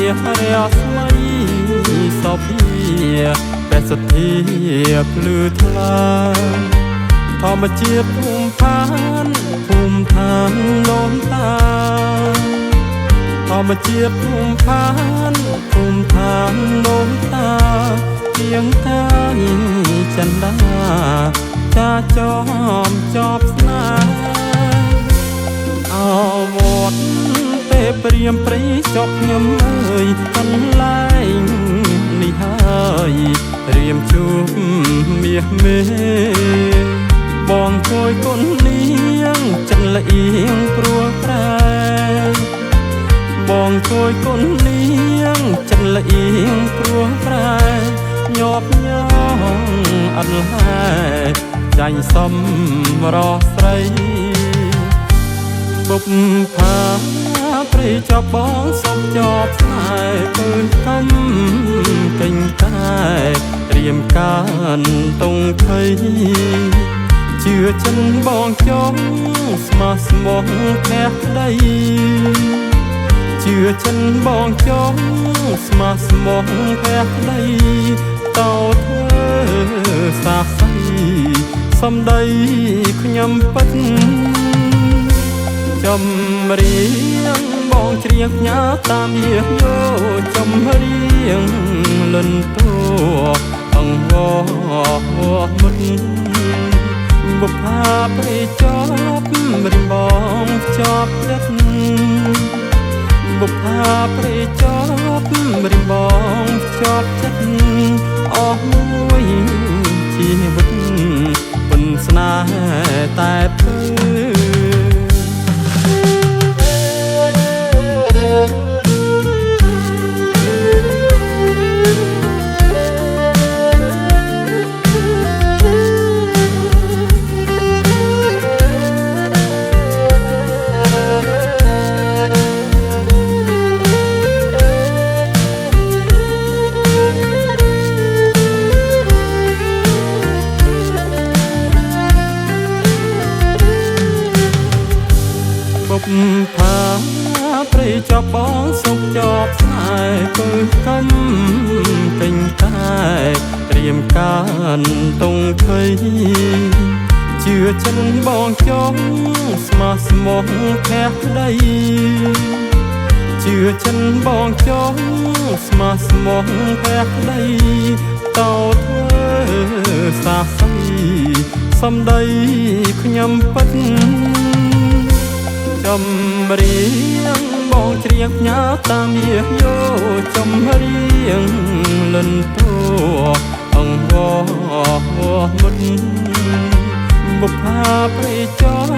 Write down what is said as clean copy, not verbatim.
រះស្មៃសភាតែសទ្ធាភ្លឺថ្លាធម្មជាតិភូមិឋានភូមិឋានដូនតាធម្មជាតិភូមិឋានភូមិឋានដូនតាទៀងតាញចន្ទាចាចោមចប់ស្នេហ៍អវត្តទេព្រាមព្រៃចប់ខ្ញុំអើយកន្លែងនេះហើយរៀមជួបមាសមេបងជួយគុណនាងចិនលៀងព្រោះប្រែបងជួយគុណនាងចិនលៀងព្រោះប្រែញាប់ញងអត់ហែចាញ់សំរស់ស្រីបុព្វាព្រៃចប់បងសុំចប់ស្នេហ៍ពើកំពេញតែត្រៀមការតុងភ័យជឿចិនបងចង់ស្មោះស្មោះផ្ទះក្ដីជឿចិនបងចង់ស្មោះស្មោះផ្ទះក្ដីតោធ្វើសាស័យសំដីខ្ញុំពិតចម្រៀងបងច្រៀងផ្ញើតាមយាយោចម្រៀងលន់តួអង្វរមុតបុព្វាព្រៃចប់រិមបងចប់ចិត្តបុព្វាព្រៃចប់រិមបងចប់ចិត្តអស់មួយជីវិតពុនស្នេហ៍តែពើបុព្វាព្រៃចប់បងសុខចប់ស្នេហ៍ពើកំពេញតែត្រៀមការតុងភ័យជឿចិនបងចង់ស្មោះស្មោះផ្ទះក្ដីជឿចិនបងចង់ស្មោះស្មោះផ្ទះក្ដីតោធ្វើសាស័យសំដីខ្ញុំពិតចម្រៀងបងច្រៀងផ្ញើតាមយាយោចម្រៀងលន់តួអង្វរមុតបុព្វាព្រៃចប់